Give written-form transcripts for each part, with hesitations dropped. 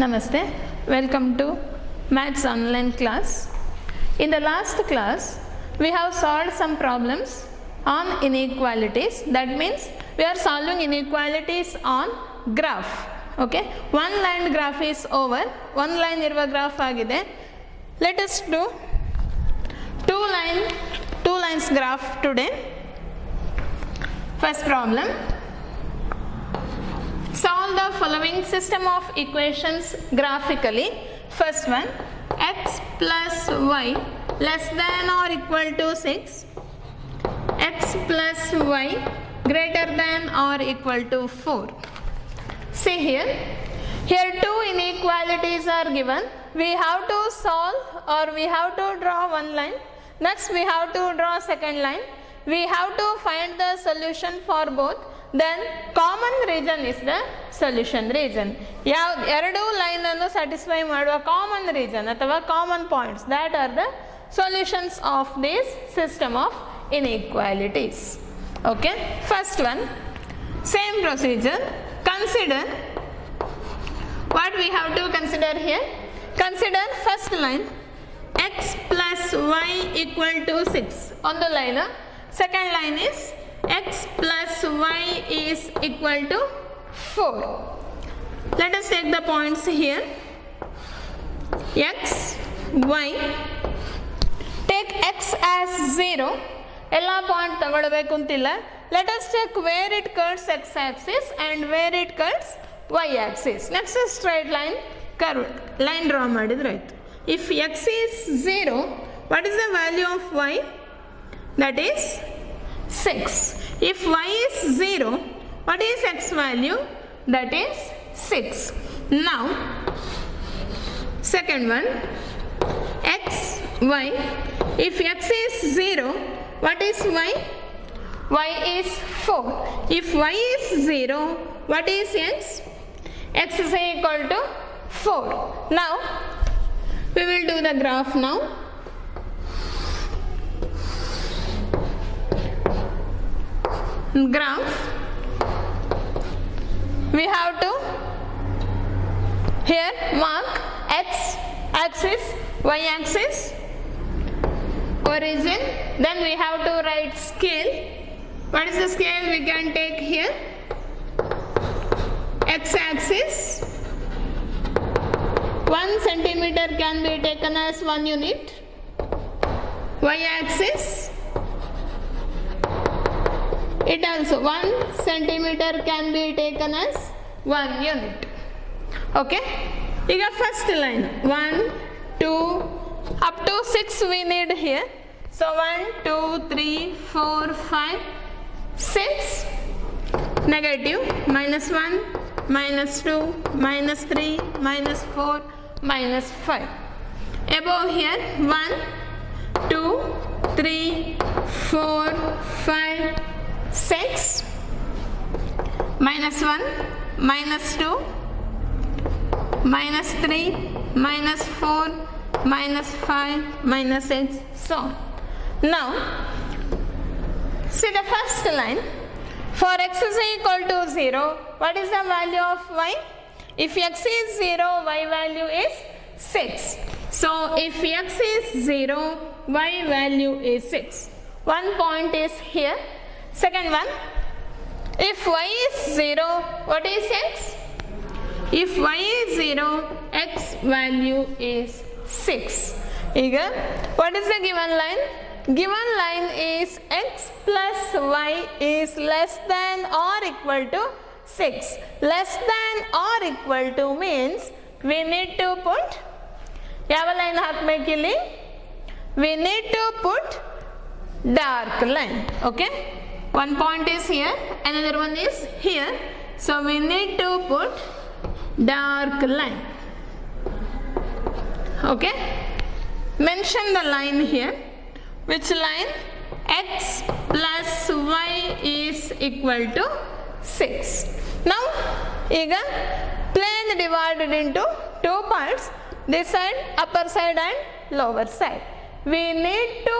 Namaste, welcome to Maths online class. In the last class, we have solved some problems on inequalities. That means we are solving inequalities on graph. Okay, one line graph is over. One line iruva graph agide. Let us do two lines graph today. First problem. Solve the following system of equations graphically. First one, x plus y less than or equal to 6, x plus y greater than or equal to 4. See here two inequalities are given. We have to solve or we have to draw one line. Next we have to draw second line. We have to find the solution for both. Then common region is the solution region. ಎರಡು line ಅನ್ನು satisfy ಮಾಡುವ common region ಅಥವಾ common points that are the solutions of this system of inequalities. Okay, first one, same procedure. Consider what we have to consider here. Consider first line x plus y equal to 6 on the line. Second line is x plus y is equal to 4. Let us take the points here. X, y. Take x as 0. Ella point ತಗೊಳ್ಳಬೇಕು ಅಂತಿಲ್ಲ. Let us check where it cuts x axis and where it cuts y axis. Next is straight line curve. Line draw ಮಾಡಿದ್ರೆ ಆಯ್ತು. If x is 0, what is the value of y? That is 6. If y is 0, what is x value? That is 6. Now, second one, x, y. If x is 0, what is y? Y is 4. If y is 0, what is x? X is equal to 4. Now, we will do the graph now. Graph, we have to here mark x axis, y axis, origin, then we have to write scale. What is the scale we can take here? X axis, 1 centimeter can be taken as 1 unit. Y axis, it also 1 centimeter can be taken as 1 unit. Okay, you got first line 1, 2 up to 6 we need here. So 1, 2, 3, 4, 5, 6. Negative minus 1, minus 2, minus 3, minus 4, minus 5. Above here 1, 2, 3, 4, 5, 6, minus 1, minus 2, minus 3, minus 4, minus 5, minus 6, so on. Now, see the first line. For x is equal to 0, what is the value of y? If x is 0, y value is 6. So, if x is 0, y value is 6. One point is here. Second one, if y is 0, what is x? If y is 0, x value is 6. Here, what is the given line? Given line is x plus y is less than or equal to 6. Less than or equal to means we need to put, ಯಾವ line ಹಾಕಬೇಕಿಲ್ಲಿ? We need to put dark line. Okay? One point is here, another one is here. So we need to put dark line. Okay? Mention the line here. Which line? X plus y is equal to 6. Now, ಈಗ plane divided into two parts. This side, upper side and lower side. We need to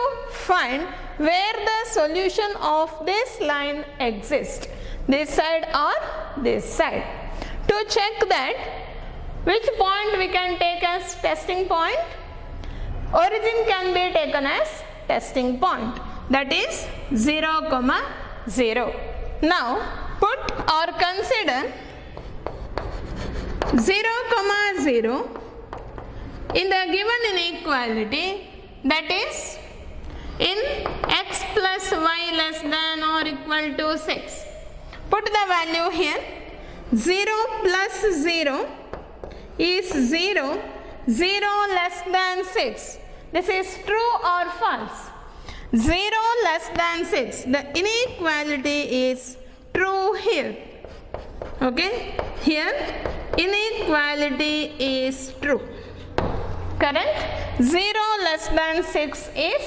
find where the solution of this line exists, this side or this side. To check that, Which point we can take as testing point? Origin can be taken as testing point, that is 0, 0. Now put or consider 0, 0 in the given inequality, that is in x plus y less than or equal to 6. Put the value here. 0 plus 0 is 0, 0 less than 6. This is true or false? 0 less than 6. The inequality is true here. Okay? Here inequality is true. Correct? 0 less than 6 is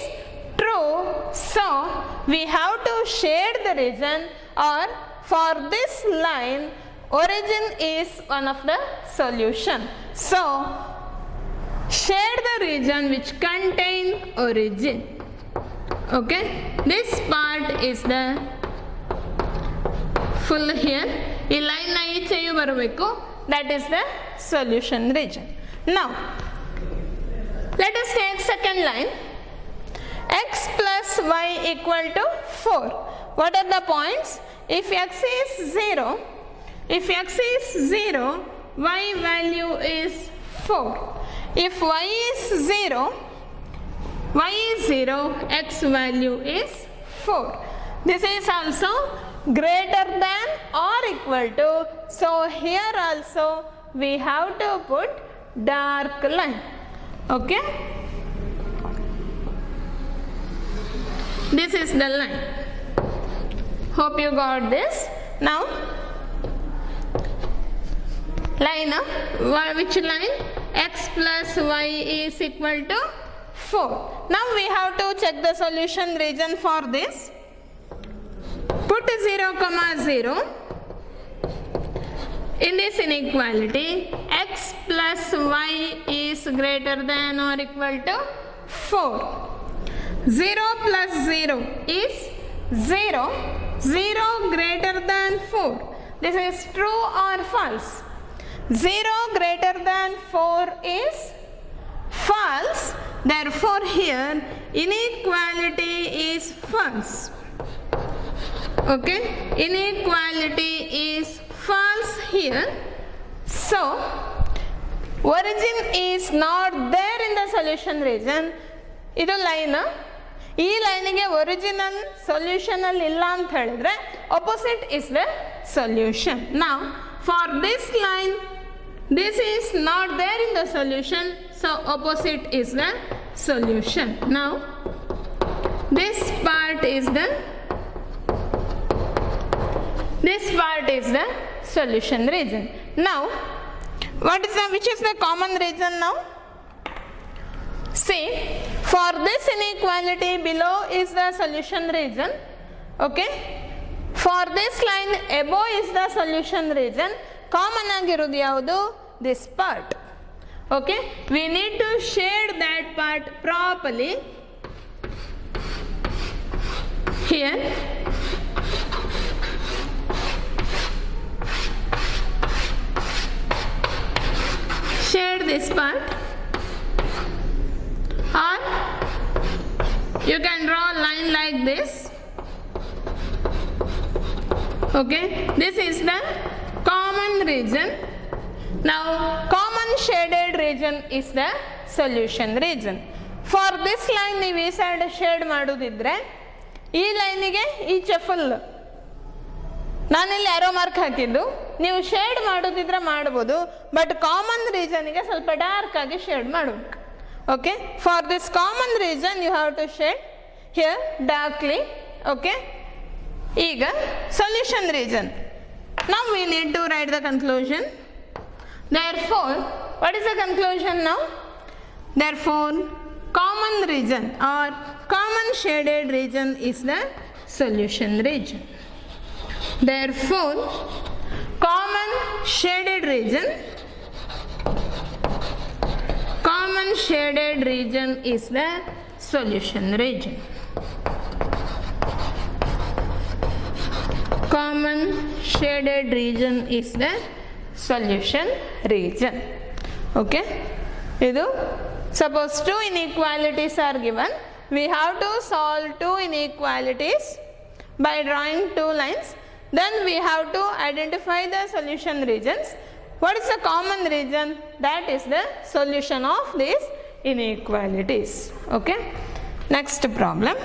true. So we have to shade the region, or for this line origin is one of the solution. So shade the region which contain origin. Okay, this part is the full here. ಈ line ಈಚೆಯೂ ಬರಬೇಕು. That is the solution region. Now let us take second line. X plus y equal to 4. What are the points? If x is 0, y value is 4. If y is 0, x value is 4. This is also greater than or equal to. So here also we have to put dark line. Okay? This is the line. Hope you got this. Now line up. Which line? X plus y is equal to 4. Now we have to check the solution region for this. Put 0, 0 in this inequality. X plus y is greater than or equal to 4. 0 plus 0 is 0. 0 greater than 4. This is true or false? 0 greater than 4 is false. Therefore here inequality is false. Okay, inequality is false here. So origin is not there in the solution region. ಇದು line. ಈ ಲೈನಿಗೆ original solution ಅಲ್ಲಿ ಇಲ್ಲ ಅಂತ ಹೇಳಿದ್ರೆ opposite is the solution. Now for this line, this is not there in the solution, so opposite is the solution. Now this part is the solution region. Now which is the common region now? See, for this inequality below is the solution region. Okay, for this line above is the solution region. Common ಆಗಿರೋದು ಯಾವುದು? This part. Okay, we need to shade that part properly. Here shade this part, or you can draw a line like this. Okay, this is the common region. Now common shaded region is the solution region. For this line ನೀವು ಈ side shade ಮಾಡೋದಿದ್ರೆ ಈ ಲೈನಿಗೆ ಈಚೆ full ನಾನಿಲ್ಲಿ arrow mark ಹಾಕಿದ್ದು, ನೀವು shade ಮಾಡೋದಿದ್ರೆ ಮಾಡ್ಬೋದು, but common ರೀಜನ್ಗೆ ಸ್ವಲ್ಪ dark ಆಗಿ ಶೇಡ್ ಮಾಡಬೇಕು. Okay, for this common region you have to shade here darkly. Okay, ಈಗ solution region. Now we need to write the conclusion. Therefore, what is the conclusion now? Therefore, common region or common shaded region is the solution region. Therefore, common shaded region is the solution region. Common shaded region is the solution region. Okay, suppose two inequalities are given, we have to solve two inequalities by drawing two lines. Then we have to identify the solution regions. What is the common region? That is the solution of these inequalities. Okay, next problem.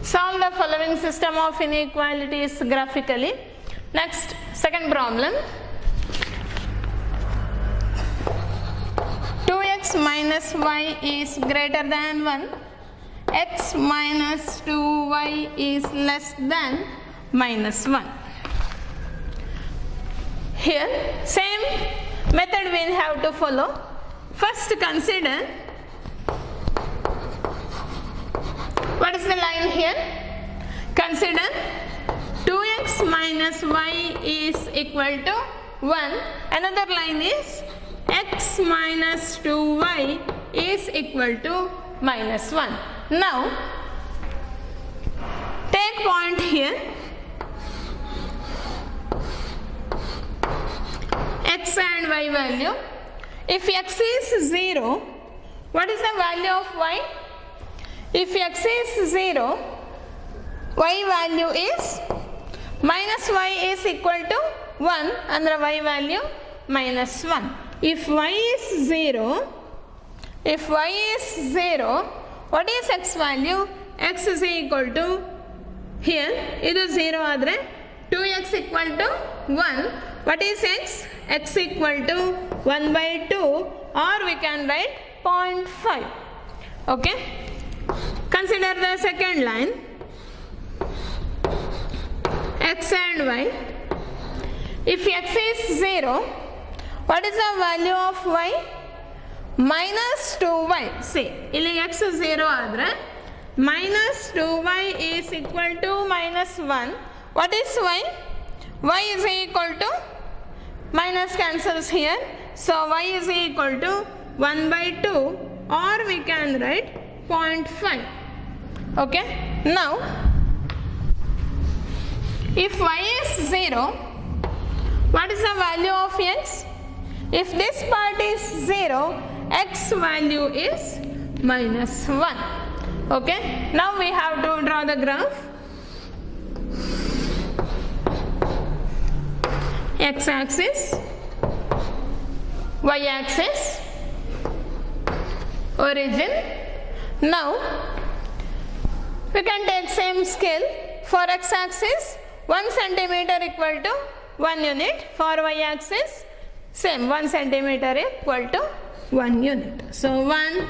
Solve the following system of inequalities graphically. Next, second problem. 2x minus y is greater than 1. X minus 2y is less than minus 1. Here, same method we have to follow. First, consider what is the line here? Consider 2x minus y is equal to 1. Another line is x minus 2y is equal to minus 1. Now, take point here. X and y value. If x is 0, what is the value of y? If x is 0, y value is minus y is equal to 1 and the y value minus 1. If y is 0, what is x value? X is equal to, here it is 0 adre 2x equal to 1. What is x? X equal to 1 by 2, or we can write 0.5. Okay. Consider the second line, x and y. If x is 0, what is the value of y? Minus 2y. See, ಇಲ್ಲಿ x 0 ಆದರೆ minus 2y is equal to minus 1. What is y? Y is equal to, minus cancels here, so y is equal to 1 by 2, or we can write 0.5. Okay, now if y is 0, what is the value of x? If this part is 0, x value is minus 1. Okay, now we have to draw the graph. X axis, y axis, origin. Now we can take same scale. For x axis 1 centimeter equal to 1 unit. For y axis same 1 centimeter equal to 1 unit. So 1,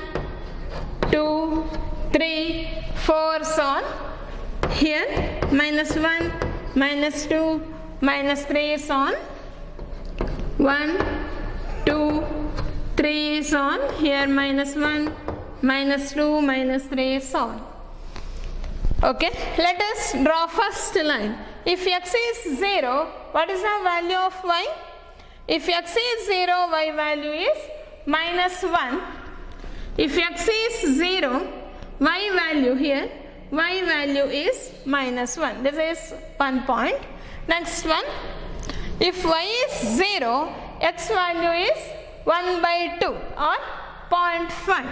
2, 3, 4 so on. Here minus 1, minus 2, minus 3 so on. 1, 2, 3 so on. Here minus 1, minus 2, minus 3 so on. Okay, let us draw first line. If x is 0, what is the value of y? If x is 0, y value is minus 1. If x is 0, y value here, y value is minus 1. This is one point. Next one, if y is 0, x value is 1 by 2 or 0.5.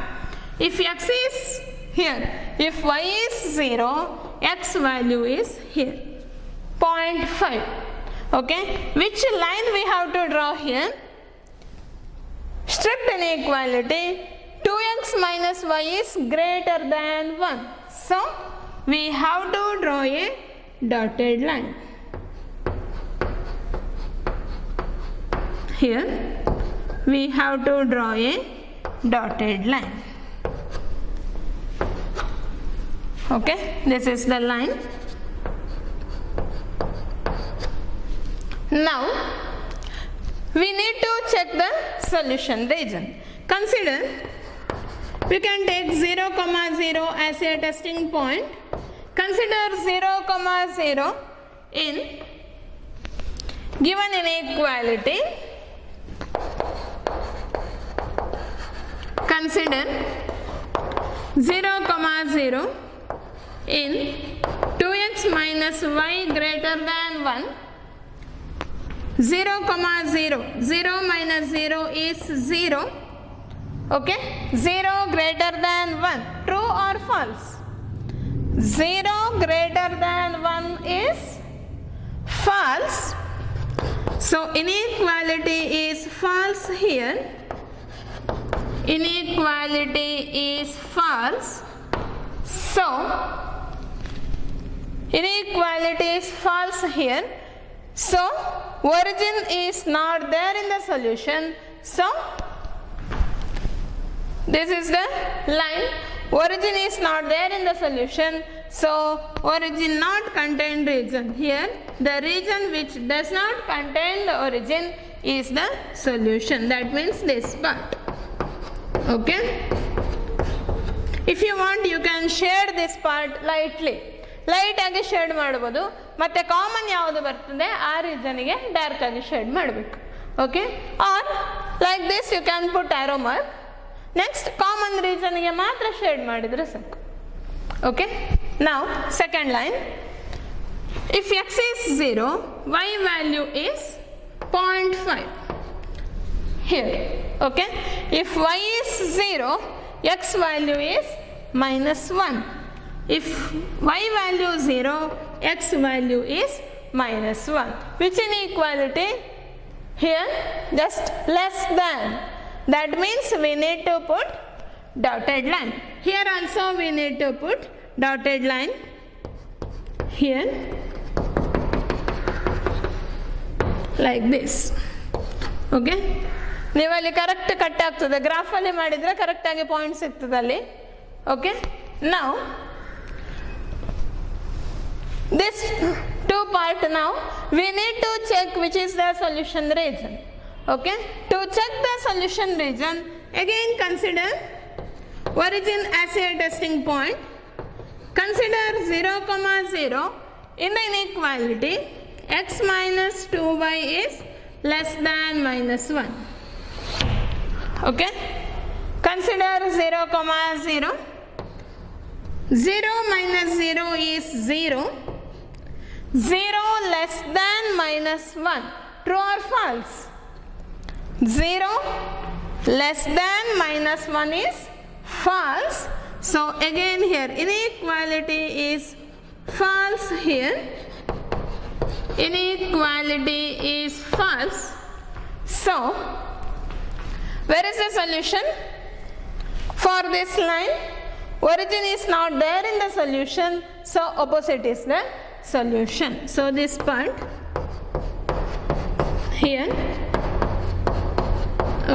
If x is here, if y is 0, x value is here, 0.5. Okay, which line we have to draw here? Strict inequality, 2x minus y is greater than 1. So, we have to draw a dotted line. Here, we have to draw a dotted line. Okay, this is the line. Now, we need to check the solution region. consider we can take 0 comma 0 as a testing point. Consider 0 comma 0 in given inequality. Consider 0 comma 0 in 2x minus y greater than 1. 0 comma 0, 0 minus 0 is 0. Okay, 0 greater than 1, true or false? 0 greater than 1 is false. So inequality is false here. Inequality is false. So inequality is false here. So origin is not there in the solution. So this is the line. Origin is not there in the solution. So origin not contained region. Here the region which does not contain the origin is the solution. That means this part. Okay. If you want, you can shade this part lightly. Light ಆಗಿ shade ಮಾಡ್ಬೋದು. ಮತ್ತು common ಯಾವುದು ಬರ್ತದೆ ಆ ರೀಸನ್ಗೆ dark ಆಗಿ shade ಮಾಡಬೇಕು. Okay, or like this you can put arrow mark. Next common ರೀಸನ್ಗೆ ಮಾತ್ರ ಶೇಡ್ ಮಾಡಿದರೆ ಸಾಕು. ಓಕೆ, ನಾವು second line. If X is 0, Y value is 0.5 here. Okay, if Y is 0, X value is -1. If y value 0, x value is -1. Which inequality? Here just less than. That means we need to put dotted line. Here also we need to put dotted line. Here like this. Okay. ನೀವು ಅಲ್ಲಿ correct cut ಆಗ್ತದೆ. ಗ್ರಾಫಲ್ಲಿ ಮಾಡಿದರೆ ಕರೆಕ್ಟಾಗಿ point ಸಿಗ್ತದೆ ಅಲ್ಲಿ. Okay, ನಾವು this two part, now we need to check which is the solution region. Okay, to check the solution region, again consider origin as a testing point. Consider 0 comma 0 in the inequality x minus 2y is less than -1. Okay, consider 0 comma 0. 0 minus 0 is 0. 0 less than -1, true or false? 0 less than -1 is false. So again here inequality is false here. Inequality is false. So where is the solution? For this line, origin is not there in the solution, so opposite is the solution. So this part here,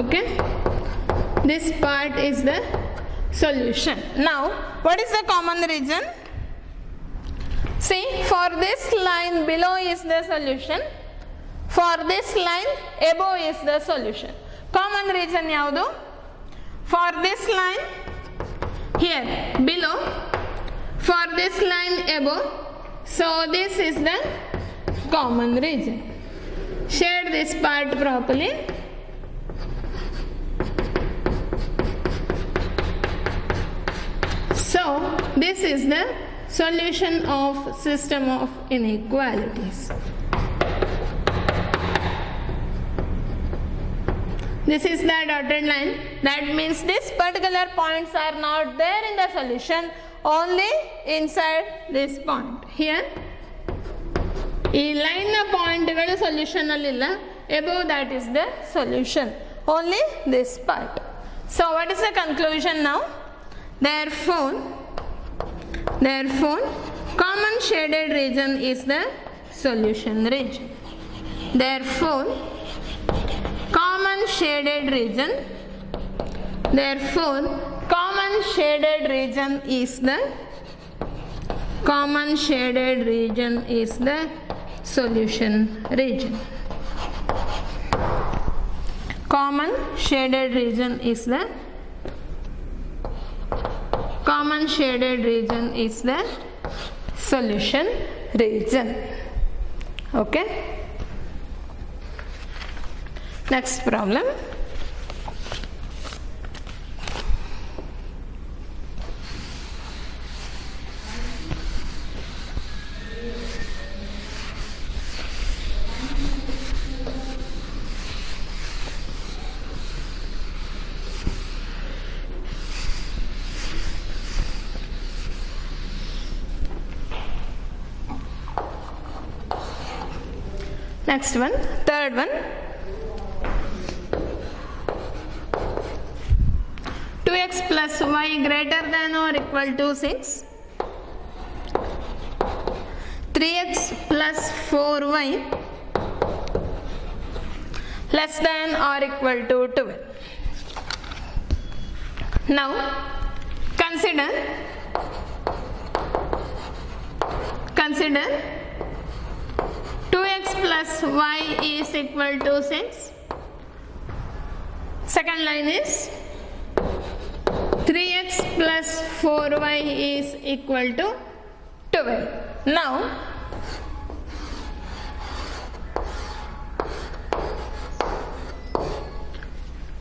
okay, this part is the solution. Now what is the common region? See, for this line below is the solution, for this line above is the solution. Common region yaudu? For this line here below, for this line above, so this is the common region. Shade this part properly. So this is the solution of system of inequalities. This is the dotted line. That means these particular points are not there in the solution, only inside this point. Here, ಈ ಲೈನ್ನ ಪಾಯಿಂಟ್ಗಳು solution ಅಲ್ಲಿಲ್ಲ. above that is the solution, only this part. So what is the conclusion now? Therefore common shaded region is the solution region. Therefore common shaded region is the solution region. common shaded region is the solution region. Okay, next problem. Next one, third one. 2x plus y greater than or equal to 6. 3x plus 4y less than or equal to 12. Now consider 2x plus y is equal to 6. Second line is 3x plus 4y is equal to 12. Now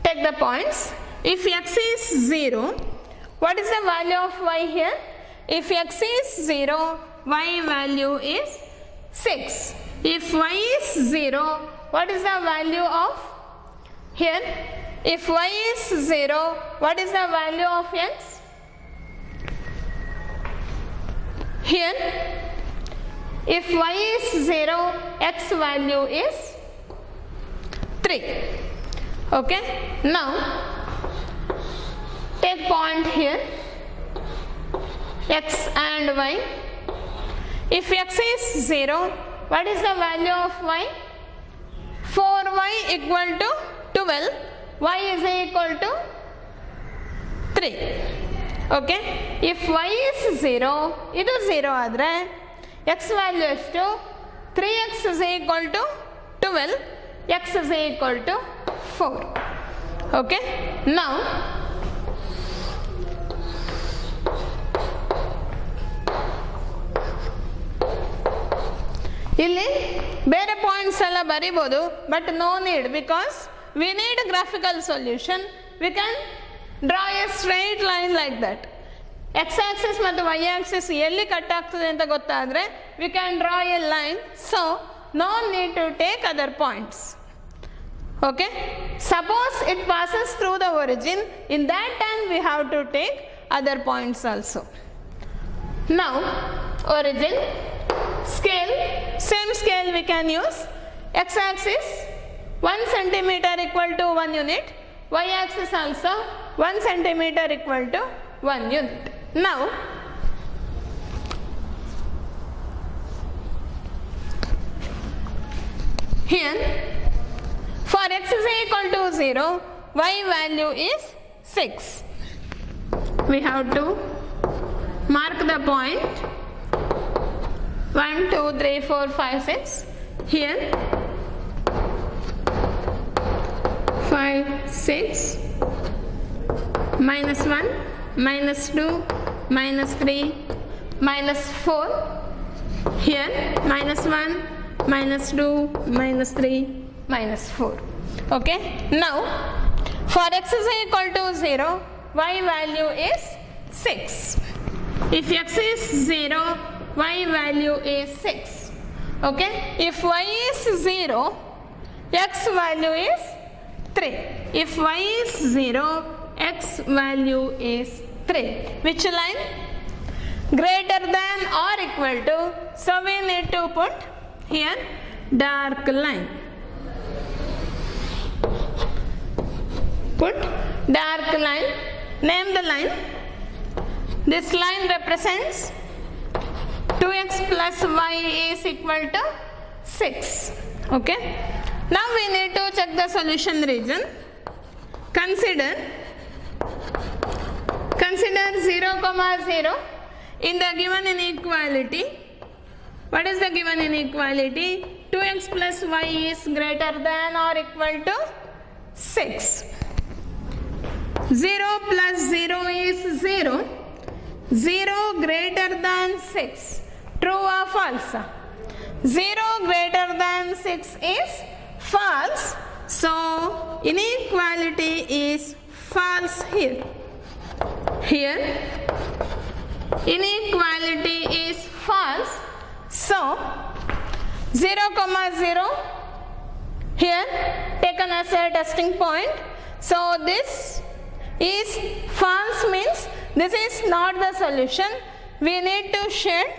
take the points. If x is 0, what is the value of y here? If x is 0, y value is 6. If y is 0, what is the value of here? If y is 0, what is the value of x? Here, if y is 0, x value is 3. Okay, now take point here, x and y. If x is 0, what is the value of y? 4y equal to 12, y is equal to 3. Okay, if y is 0, it is 0 adre, x value is 2, 3x is equal to 12, x is equal to 4. Okay, now ಇಲ್ಲಿ ಬೇರೆ points ಎಲ್ಲ ಬರಿಬೋದು, but no need, because we need graphical solution. We can draw a straight line like that. X axis ಮತ್ತು Y axis ಎಲ್ಲಿ cut ಆಗ್ತದೆ ಅಂತ ಗೊತ್ತಾದರೆ we can draw a line. So no need to take other points. Okay, suppose it passes through the origin, in that time we have to take other points also. Now origin, scale, same scale we can use. X axis 1 centimeter equal to 1 unit, y axis also 1 centimeter equal to 1 unit. Now here for x is equal to 0, y value is 6. We have to mark the point 1, 2, 3, 4, 5, 6. Here 5, 6, minus 1, minus 2, minus 3, minus 4. Here minus 1, minus 2, minus 3, minus 4. Okay. Now for x is equal to 0, y value is 6. If x is 0, y value is 6. Okay, if y is 0, x value is 3. If y is 0, x value is 3. Which line? Greater than or equal to. So we need to put here dark line. Put dark line. Name the line. This line represents 2x plus y is equal to 6. Okay. Now we need to check the solution region. Consider 0, 0 in the given inequality. What is the given inequality? 2x plus y is greater than or equal to 6. 0 plus 0 is 0. 0 greater than 6. True or false? 0 greater than 6 is false. So inequality is false here. Here inequality is false. So 0 comma 0 here taken as a testing point. So this is false, means this is not the solution. We need to shade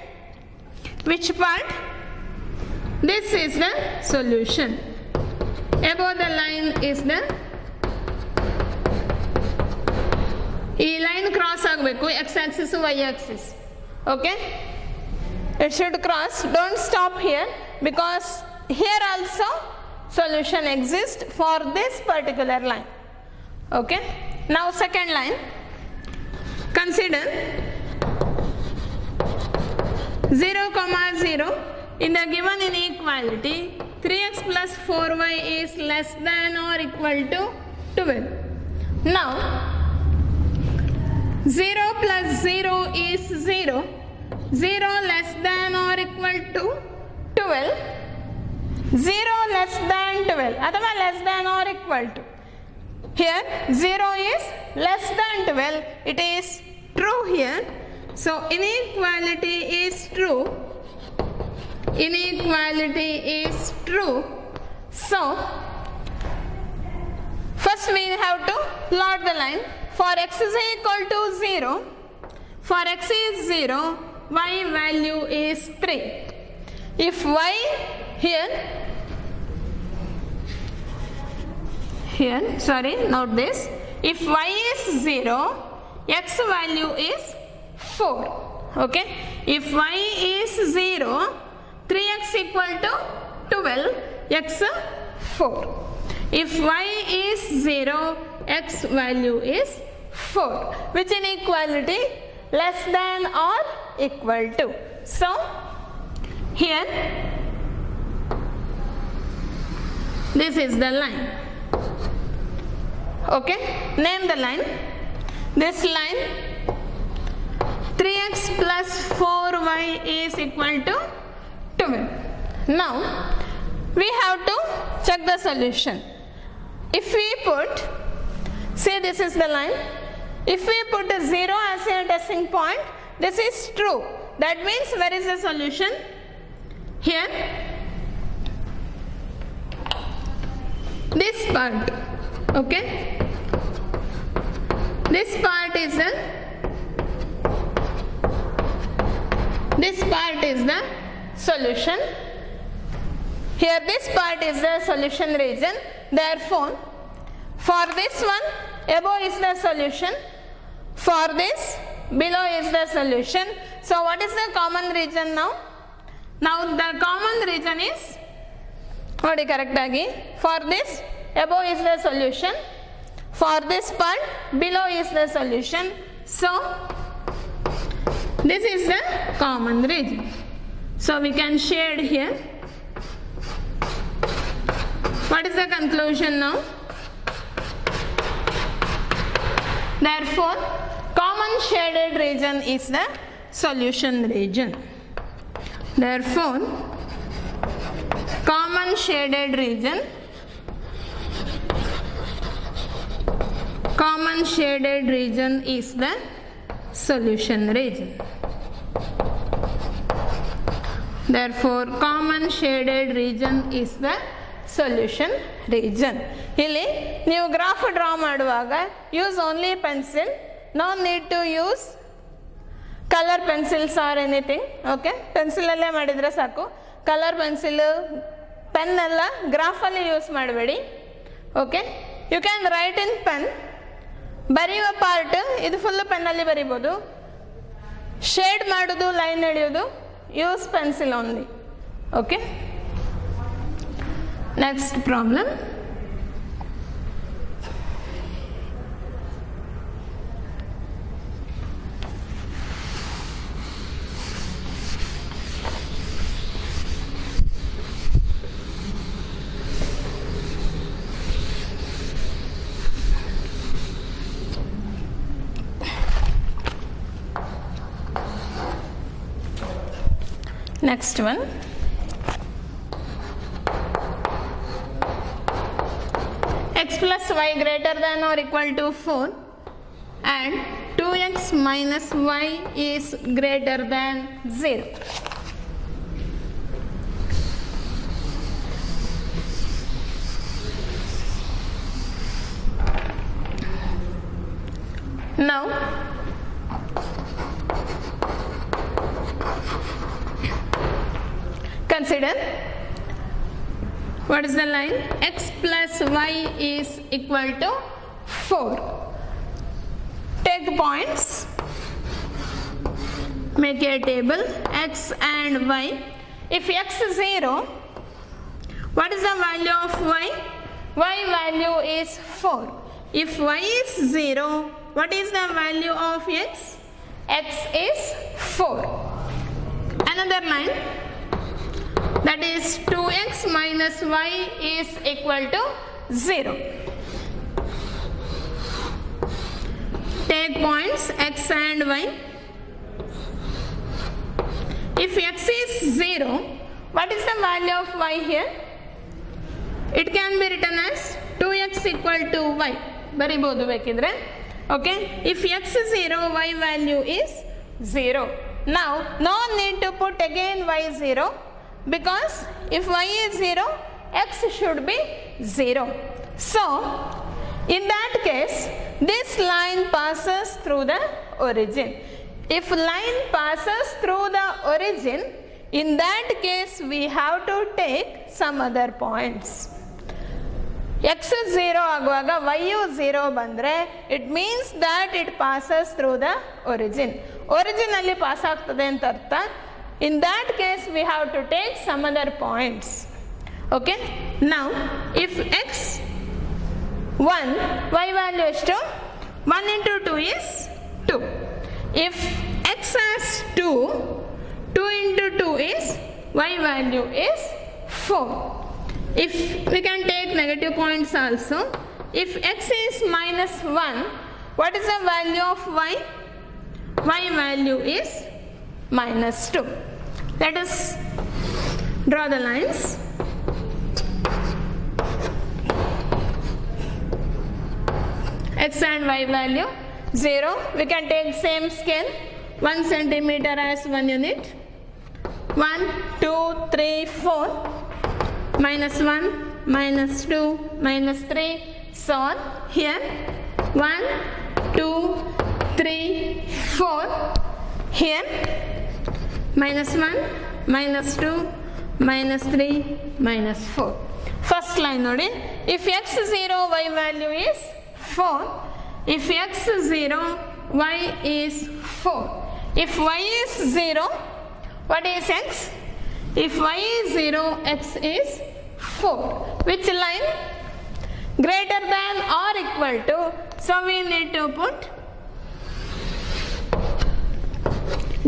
which part? This is the solution. Above the line is the, ಈ line cross ಆಗಬೇಕು, X axis Y axis. Okay, it should cross. Don't stop here, because here also solution exists for this particular line. Okay, now second line. Consider 0 comma 0 in the given inequality. 3x plus 4y is less than or equal to 12. Now 0 plus 0 is 0. 0 less than or equal to 12. 0 less than 12 अथवा less than or equal to. Here 0 is less than 12. It is true here. So inequality is true. Inequality is true. So first we have to plot the line. For x is equal to 0, for x is 0, y value is 3. If y here, note this. If y is 0, x value is 4. Okay. If y is 0, 3x equal to 12, x 4. If y is 0, x value is 4. Which inequality? Less than or equal to. So here this is the line. Okay, name the line. This line 3x plus 4y is equal to 12. Now we have to check the solution. If we put, say this is the line, if we put a 0 as a testing point, this is true. That means where is the solution? Here, this part. Okay, this part is the solution. Here this part is the solution region. Therefore for this one above is the solution, for this below is the solution. So what is the common region now? Now the common region is, nodi correct agi, for this above is the solution, for this part below is the solution. So this is the common region. So we can shade here. What is the conclusion now? Therefore common shaded region is the solution region. Therefore common shaded region is the solution region. Therefore common shaded region is the solution region. ಇಲ್ಲಿ ನೀವು graph draw ಮಾಡುವಾಗ use only pencil, no need to use colour pencils or anything. Okay, ಪೆನ್ಸಿಲಲ್ಲೇ ಮಾಡಿದರೆ ಸಾಕು. Colour pencil pen ಎಲ್ಲ ಗ್ರಾಫಲ್ಲಿ use ಮಾಡಬೇಡಿ. Okay, you can write in pen. ಬರೆಯುವ ಪಾರ್ಟ್ ಇದು ಫುಲ್ಲು ಪೆನ್ನಲ್ಲಿ ಬರಿಬೋದು. ಶೇಡ್ ಮಾಡೋದು, ಲೈನ್ ಎಳೆಯೋದು, use pencil only. Okay, next problem. Next one. X plus y greater than or equal to 4 and 2x minus y is greater than 0. Now, consider what is the line? X plus y is equal to 4. Take points, make a table x and y. If x is 0, what is the value of y? Y value is 4. If y is 0, what is the value of x? X is 4. Another line, that is 2x minus y is equal to 0. Take points x and y. If x is 0, what is the value of y here? It can be written as 2x equal to y. ಬರಿಬಹುದು ಬೇಕಿದ್ರೆ. Okay, if x is 0, y value is 0. Now, no need to put again y 0, because if y is 0, x should be 0. So, in that case, this line passes through the origin. If line passes through the origin, in that case we have to take some other points. X is 0 ಆಗುವಾಗ y 0 ಬಂದರೆ it means that it passes through the origin. Origin ಅಲ್ಲಿ pass ಆಗ್ತದೆ ಅಂತ ಅರ್ಥ. In that case we have to take some other points. Okay, now if x 1, y value ಎಷ್ಟು? 1 into 2 is 2. If x has 2, 2 into 2 is, y value is 4. If we can take negative points also, if x is minus 1, what is the value of y? Y value is minus 2. Let us draw the lines. X and y value 0. We can take same scale, 1 centimeter as 1 unit. 1, 2, 3, 4. Minus 1, minus 2, minus 3, so on. Here 1, 2, 3, 4. Here minus 1, minus 2, minus 3, minus 4. First line nodi. If x is 0, y value is 4. If x is 0, y is 4. If y is 0, what is x? If y is 0, x is 4. Which line? Greater than or equal to. So we need to put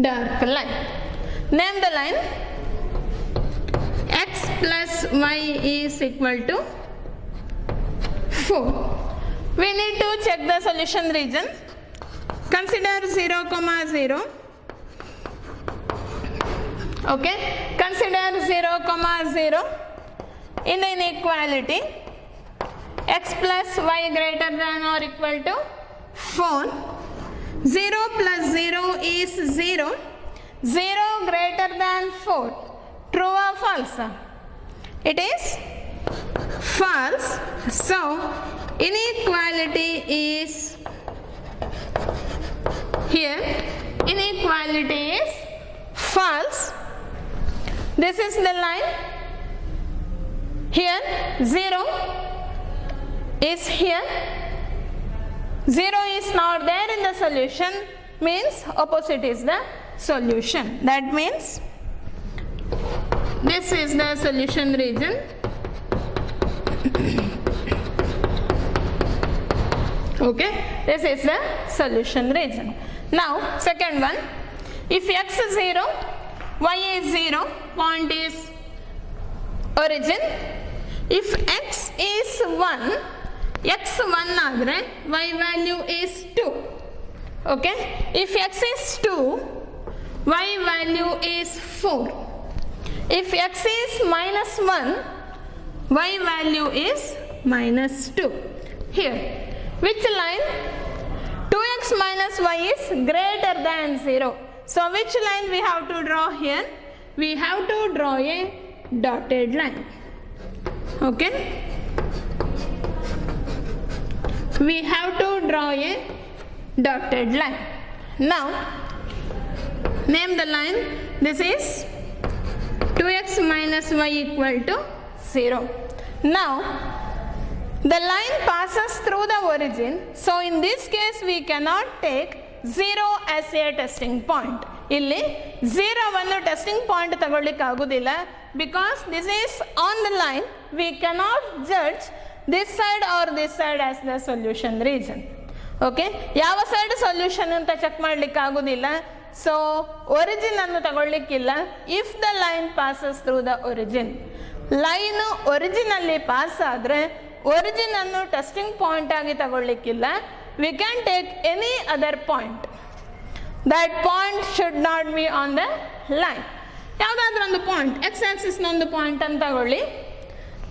dark line. Name the line. X plus y is equal to 4. We need to check the solution region. Consider 0, 0. Okay, consider 0, 0 in the inequality. X plus y greater than or equal to 4. 0 plus 0 is 0. 0 greater than 4. True or false? It is false. So, inequality is here. Inequality is false. This is the line. Here 0 is here. 0 is not there in the solution, means opposite is the solution. That means this is the solution region. Okay, this is the solution region. Now second one, if x is 0, y is 0, point is origin. If x is 1, x 1 ಆದರೆ y value is 2. Okay, if x is 2, y value is 4. If x is minus 1, y value is minus 2. Here, which line? 2x minus y is greater than 0. So which line we have to draw here? We have to draw a dotted line. Okay? We have to draw a dotted line. Now, name the line. This is 2x minus y equal to 0. Now, the line passes through the origin. So, in this case, we cannot take 0 as a testing point. ಇಲ್ಲಿ 0 ಒಂದು testing point ತಗೊಳ್ಳಿಕ್ಕೆ ಆಗುವುದಿಲ್ಲ, because this is on the line. We cannot judge this side or this side as the solution region. Okay, ಯಾವ side solution ಅಂತ check ಮಾಡ್ಲಿಕ್ಕೆ ಆಗುದಿಲ್ಲ. So origin ಅನ್ನು ತಗೊಳ್ಳಿಕ್ಕಿಲ್ಲ. If the line passes through the origin, line origin ಅಲ್ಲಿ pass ಆದ್ರೆ origin ಅನ್ನು testing point ಆಗಿ ತಗೊಳ್ಳಿಕ್ಕಿಲ್ಲ. We can take any other point. That point should not be on the line. ಯಾವುದಾದ್ರೂ ಒಂದು ಪಾಯಿಂಟ್, ಎಕ್ಸ್ ಆಕ್ಸಿಸ್ ನೊಂದು ಪಾಯಿಂಟ್ ಅಂತ ತಗೊಳ್ಳಿ.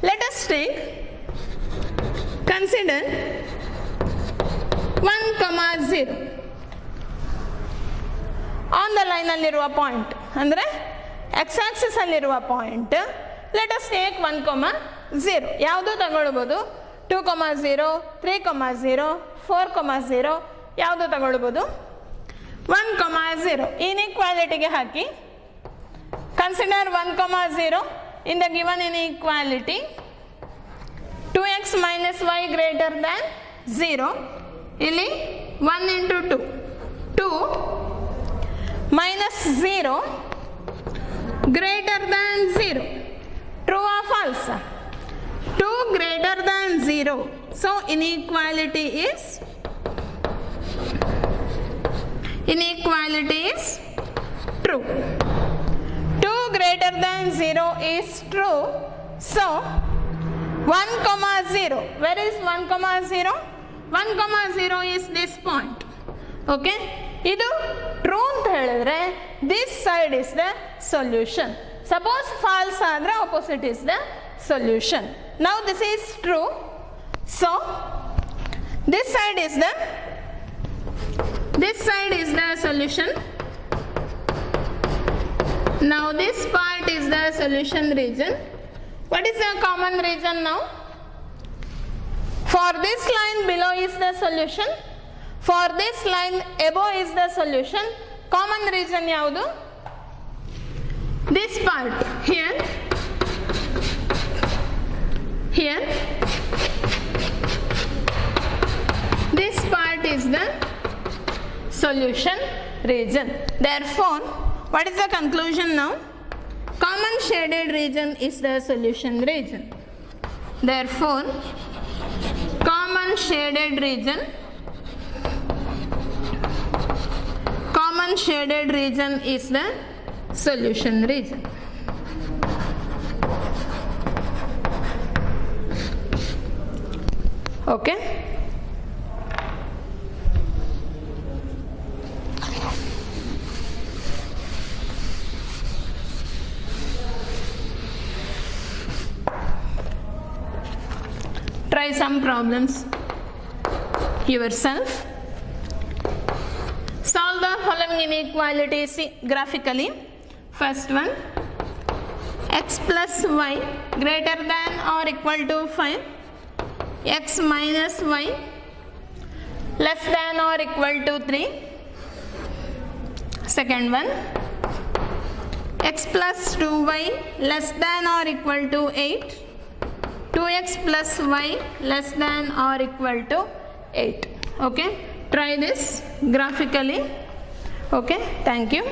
Let us take, consider 1,0 on the line ಅಲ್ಲಿರುವ ಪಾಯಿಂಟ್, ಅಂದರೆ ಎಕ್ಸ್ ಆಕ್ಸಿಸ್ ಅಲ್ಲಿರುವ ಪಾಯಿಂಟ್. Let us take 1,0. ಯಾವುದು ತಗೊಳ್ಬೋದು? 2,0, 3,0, 4,0 ಯಾವುದು ತಗೊಳ್ಬೋದು? 1,0. ಇನ್ಇಕ್ವಾಲಿಟಿಗೆ ಹಾಕಿ. Consider 1,0 in the given inequality. 2x minus y greater than 0. ಇಲ್ಲಿ 1 into 2. 2 minus 0 greater than 0. True or false? 2 greater than 0. So inequality is true. 2 greater than 0 is true. So 1,0. Where is 1,0? 1,0 is this point. Okay? ಇದು true ಅಂತ ಹೇಳಿದ್ರೆ this side is the solution. Suppose false ಆದರೆ opposite is the solution. Now this is true. So this side is the solution. Now this part is the solution region. What is the common region now? For this line below is the solution. For this line above is the solution. Common region ಯಾವುದು? This part here. Here. This part is the solution region. Therefore, what is the conclusion now? Common shaded region is the solution region. Therefore, common shaded region is the solution region. Okay? Try some problems yourself. Solve the following inequalities graphically. First one, x plus y greater than or equal to 5, x minus y less than or equal to 3. Second one, x plus 2y less than or equal to 8. 2x plus y less than or equal to 8. Okay, try this graphically. Okay, thank you.